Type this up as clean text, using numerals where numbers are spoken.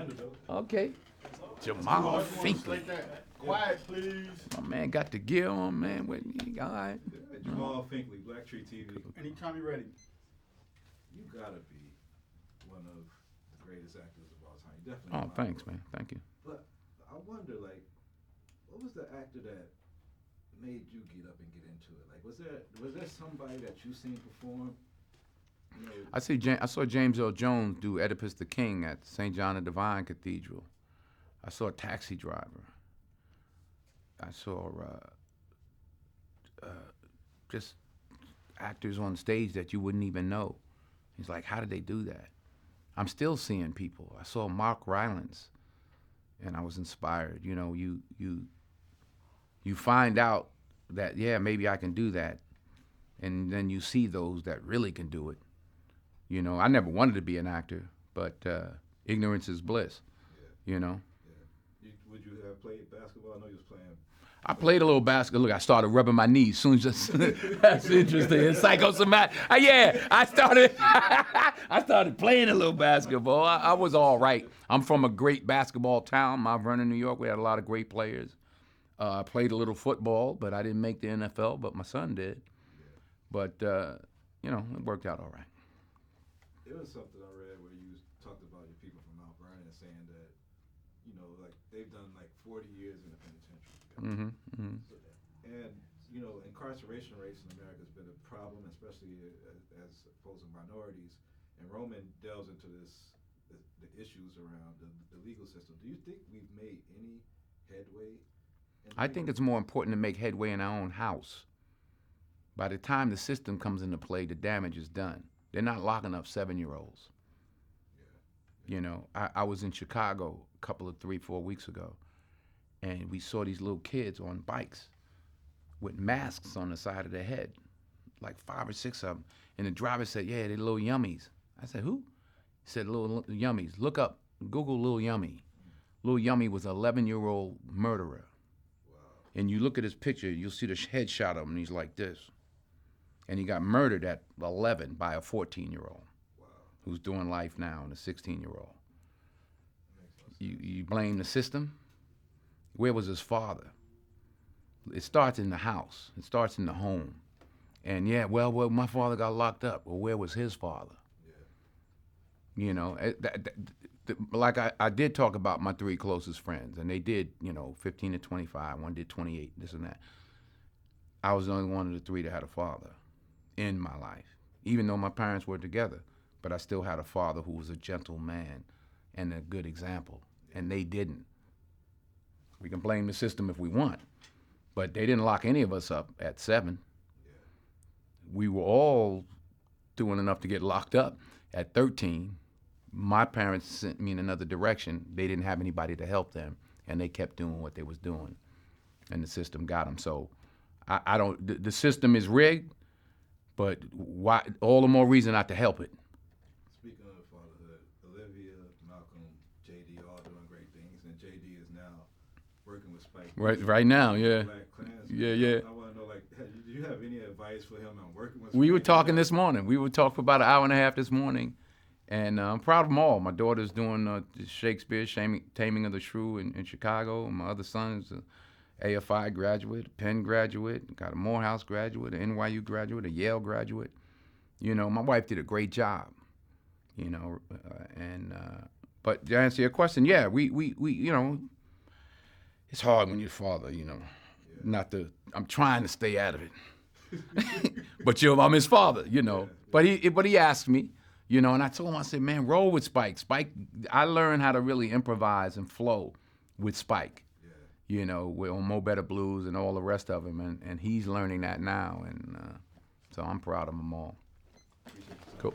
antidote. Okay. Jamal Finkley. Quiet, please. My man got the gear on, man. All right. Yeah, Jamal Finkley, Black Tree TV. Anytime you're ready. You gotta be one of the greatest actors of all time. You definitely. Oh, thanks, man. Thank you. But I wonder, like, what was the actor that made you get up and get into it? Like, was there somebody that you seen perform? You know, I saw James Earl Jones do Oedipus the King at St. John the Divine Cathedral. I saw a Taxi Driver. I saw just actors on stage that you wouldn't even know. He's like, how did they do that? I'm still seeing people. I saw Mark Rylance, and I was inspired. You know, you find out that, yeah, maybe I can do that, and then you see those that really can do it. You know, I never wanted to be an actor, but ignorance is bliss. Yeah. You know. Would you have played basketball? I know you was playing. I played a little basketball. Look, I started rubbing my knees. Soon as that's interesting. It's psychosomatic. Yeah, I started playing a little basketball. I was all right. I'm from a great basketball town, Mount Vernon, New York. We had a lot of great players. I played a little football, but I didn't make the NFL. But my son did. Yeah. But you know, it worked out all right. It was something I read where you talked about your people from Mount Vernon and saying that, you know, like they've done like 40 years in the penitentiary. Mm-hmm. Mm-hmm. So, and you know, incarceration rates in America has been a problem, especially as opposed to minorities. And Roman delves into the issues around the legal system. Do you think we've made any headway? I think it's more important to make headway in our own house. By the time the system comes into play, the damage is done. They're not locking up 7-year-olds. Yeah. You know, I was in Chicago a couple of 3-4 weeks ago, and we saw these little kids on bikes with masks on the side of their head, like 5 or 6 of them. And the driver said, yeah, they're little yummies. I said, who? He said, little yummies. Look up, Google Lil Yummy. Lil Yummy was an 11-year-old murderer. Wow. And you look at his picture, you'll see the headshot of him, and he's like this. And he got murdered at 11 by a 14-year-old Wow. who's doing life now, and a 16-year-old. You blame the system? Where was his father? It starts in the house. It starts in the home. And yeah, well, my father got locked up. Well, where was his father? Yeah. You know, like I did talk about my 3 closest friends, and they did, you know, 15 to 25. One did 28, this and that. I was the only one of the 3 that had a father in my life, even though my parents were together. But I still had a father who was a gentle man and a good example, and they didn't. We can blame the system if we want, but they didn't lock any of us up at 7. Yeah. We were all doing enough to get locked up at 13. My parents sent me in another direction. They didn't have anybody to help them, and they kept doing what they was doing, and the system got them. So I don't, the system is rigged, but why, all the more reason not to help it. Speaking of fatherhood, Olivia, Malcolm, JD, all doing great things, and JD is now working with Spike. Right now, yeah. Black Klansman. Yeah. I want to know, like, do you have any advice for him on working with? We were Spike? talking this morning. We would talk for about an hour and a half this morning, and I'm proud of them all. My daughter's doing Shakespeare, Taming of the Shrew in Chicago. My other son is a AFI graduate, a Penn graduate, got a Morehouse graduate, an NYU graduate, a Yale graduate. You know, my wife did a great job. You know, but to answer your question, yeah, we you know, it's hard when you're a father. You know, I'm trying to stay out of it. But I'm his father. You know, but he asked me. You know, and I told him, I said, man, roll with Spike. Spike, I learned how to really improvise and flow with Spike. You know, we're on Mo Better Blues and all the rest of them, and he's learning that now, and so I'm proud of them all. Cool.